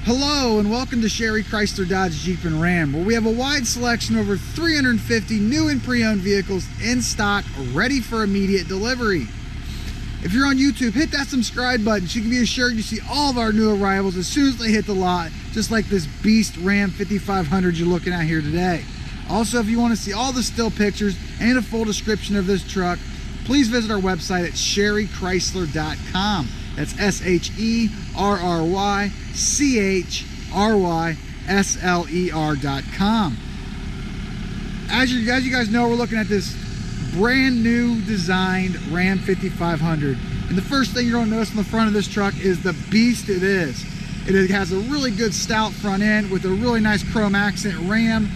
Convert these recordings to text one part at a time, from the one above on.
Hello and welcome to Sherry Chrysler Dodge Jeep and Ram, where we have a wide selection of over 350 new and pre-owned vehicles in stock, ready for immediate delivery. If you're on YouTube, hit that subscribe button so you can be assured you see all of our new arrivals as soon as they hit the lot, just like this beast Ram 5500 you're looking at here today. Also, if you want to see all the still pictures and a full description of this truck, please visit our website at sherrychrysler.com. That's SHERRYCHRYSLER.com. As you guys know, we're looking at this brand new designed Ram 5500. And the first thing you're going to notice on the front of this truck is the beast it is. It has a really good stout front end with a really nice chrome accent Ram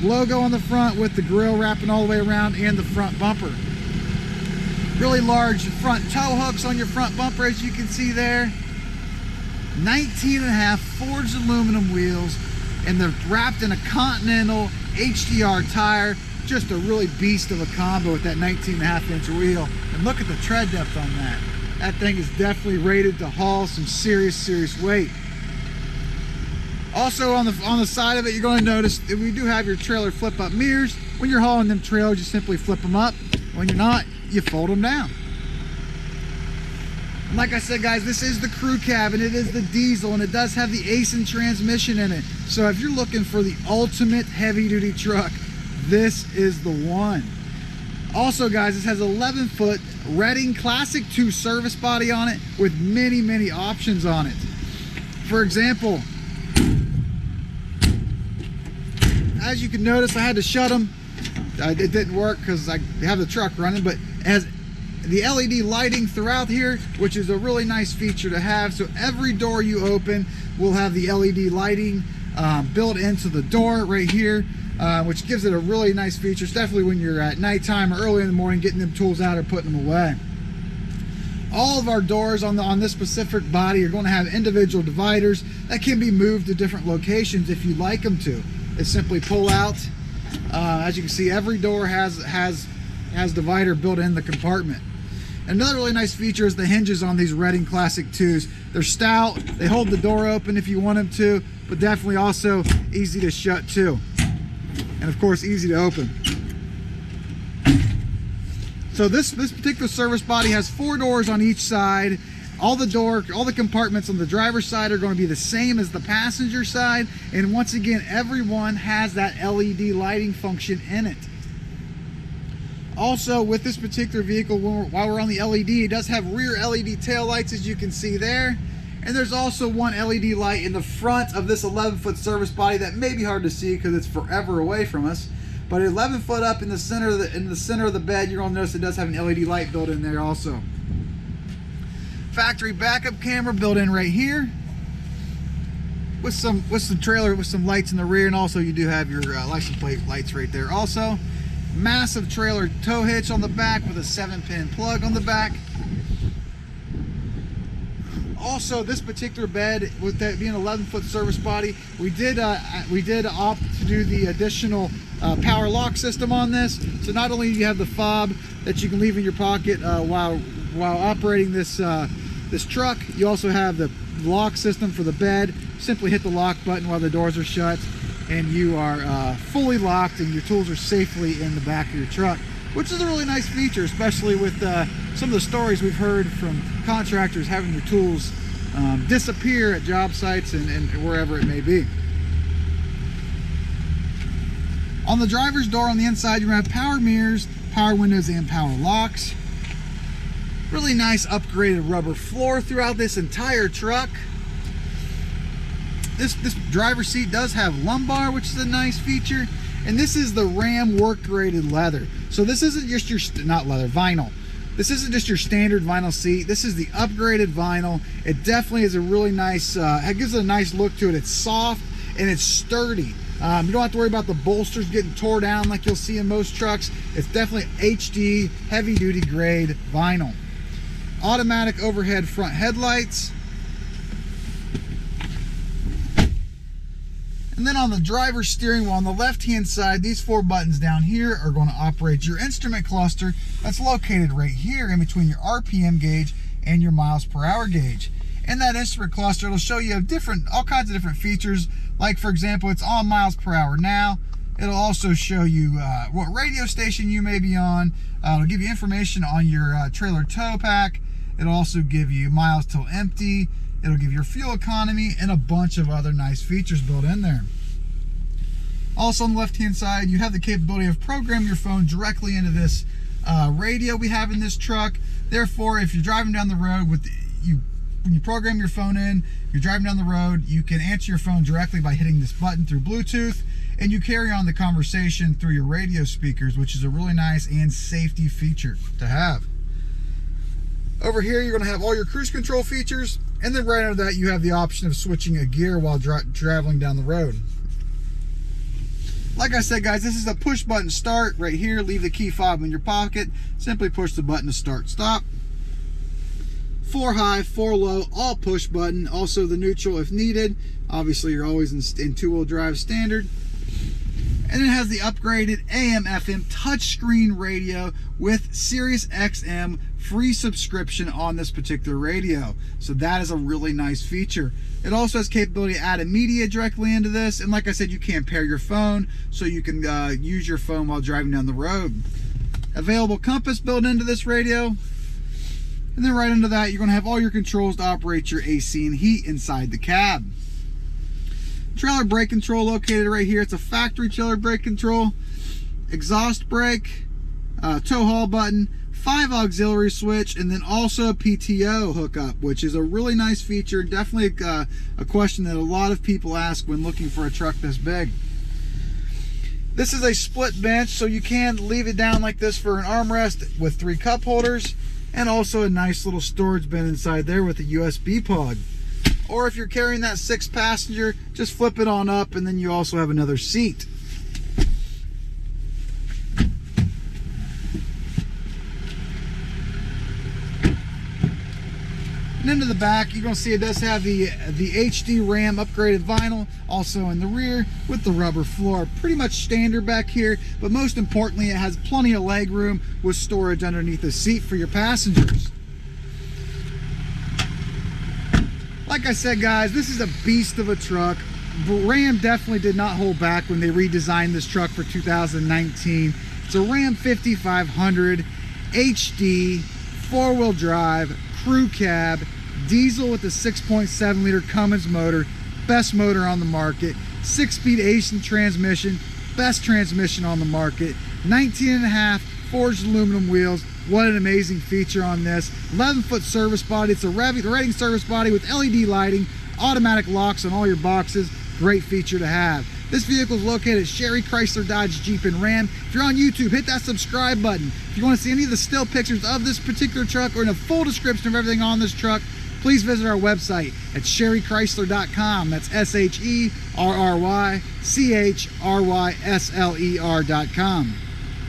logo on the front, with the grille wrapping all the way around and the front bumper. Really large front tow hooks on your front bumper, as you can see there. 19.5 forged aluminum wheels, and they're wrapped in a Continental HDR tire. Just a really beast of a combo with that 19.5 inch wheel. And look at the tread depth on that. That thing is definitely rated to haul some serious weight. Also on the side of it, you're going to notice that we do have your trailer flip up mirrors. When you're hauling them trailers, you simply flip them up. When you're not, you fold them down. And like I said, guys, this is the crew cab, and it is the diesel, and it does have the Aisin transmission in it. So if you're looking for the ultimate heavy-duty truck, this is the one. Also, guys, this has 11-foot Redding Classic 2 service body on it with many options on it. For example, as you can notice, I had to shut them. It didn't work because I have the truck running, but it has the LED lighting throughout here, which is a really nice feature to have. So every door you open will have the LED lighting built into the door right here, which gives it a really nice feature. It's definitely when you're at nighttime or early in the morning getting them tools out or putting them away. All of our doors on this specific body are going to have individual dividers that can be moved to different locations if you'd like them to. It's simply pull out. As you can see, every door has divider built in the compartment. Another really nice feature is the hinges on these Redding Classic 2s. They're stout, they hold the door open if you want them to, but definitely also easy to shut too. And of course, easy to open. So this particular service body has 4 doors on each side. All the compartments on the driver's side are going to be the same as the passenger side, and once again, everyone has that LED lighting function in it. Also, with this particular vehicle, while we're on the LED, it does have rear LED tail lights, as you can see there, and there's also one LED light in the front of this 11-foot service body that may be hard to see because it's forever away from us. But 11 foot up in the center of the bed, you're going to notice it does have an LED light built in there also. Factory backup camera built in right here, with some trailer with some lights in the rear, and also you do have your license plate lights right there. Also, massive trailer tow hitch on the back with a 7-pin plug on the back. Also, this particular bed, with that being an 11-foot service body, we did opt to do the additional power lock system on this. So not only do you have the fob that you can leave in your pocket while operating this truck, you also have the lock system for the bed. Simply hit the lock button while the doors are shut, and you are fully locked, and your tools are safely in the back of your truck, which is a really nice feature, especially with some of the stories we've heard from contractors having their tools disappear at job sites and wherever it may be. On the driver's door on the inside, you're going to have power mirrors, power windows, and power locks. Really nice upgraded rubber floor throughout this entire truck. This driver's seat does have lumbar, which is a nice feature. And this is the Ram work graded leather. So this isn't just your, not leather, vinyl. This isn't just your standard vinyl seat. This is the upgraded vinyl. It definitely is a really nice, it gives it a nice look to it. It's soft and it's sturdy. You don't have to worry about the bolsters getting tore down like you'll see in most trucks. It's definitely HD, heavy duty grade vinyl. Automatic overhead front headlights. And then on the driver's steering wheel on the left-hand side, these 4 buttons down here are going to operate your instrument cluster that's located right here in between your RPM gauge and your miles per hour gauge. In that instrument cluster, it'll show you all kinds of different features. Like, for example, it's on miles per hour now. It'll also show you what radio station you may be on. It'll give you information on your trailer tow pack. It'll also give you miles till empty. It'll give your fuel economy and a bunch of other nice features built in there. Also on the left-hand side, you have the capability of programming your phone directly into this radio we have in this truck. Therefore, if you're driving down the road when you program your phone in, you're driving down the road, you can answer your phone directly by hitting this button through Bluetooth, and you carry on the conversation through your radio speakers, which is a really nice and safety feature to have. Over here, you're going to have all your cruise control features, and then right under that, you have the option of switching a gear while traveling down the road. Like I said, guys, this is a push button start right here. Leave the key fob in your pocket. Simply push the button to start stop. 4 high, 4 low, all push button. Also the neutral if needed. Obviously, you're always in two-wheel drive standard. And it has the upgraded AM/FM touchscreen radio with Sirius XM free subscription on this particular radio. So that is a really nice feature. It also has capability to add media directly into this. And like I said, you can pair your phone so you can use your phone while driving down the road. Available compass built into this radio. And then right under that, you're going to have all your controls to operate your AC and heat inside the cab. Trailer brake control located right here. It's a factory trailer brake control. Exhaust brake, tow haul button, 5 auxiliary switch, and then also a PTO hookup, which is a really nice feature. Definitely a question that a lot of people ask when looking for a truck this big. This is a split bench, so you can leave it down like this for an armrest with 3 cup holders, and also a nice little storage bin inside there with a USB plug. Or if you're carrying that 6 passenger, just flip it on up, and then you also have another seat. And into the back, you're going to see it does have the HD RAM upgraded vinyl, also in the rear with the rubber floor. Pretty much standard back here, but most importantly, it has plenty of leg room with storage underneath the seat for your passengers. Like I said, guys, this is a beast of a truck. Ram definitely did not hold back when they redesigned this truck for 2019. It's a Ram 5500 HD, 4-wheel drive, crew cab, diesel with a 6.7 liter Cummins motor, best motor on the market, 6-speed Aisin transmission, best transmission on the market, 19.5 forged aluminum wheels. What an amazing feature on this. 11-foot service body. It's a rating service body with LED lighting, automatic locks on all your boxes. Great feature to have. This vehicle is located at Sherry Chrysler Dodge Jeep and Ram. If you're on YouTube, hit that subscribe button. If you want to see any of the still pictures of this particular truck or in a full description of everything on this truck, please visit our website at sherrychrysler.com. That's SHERRYCHRYSLER.com.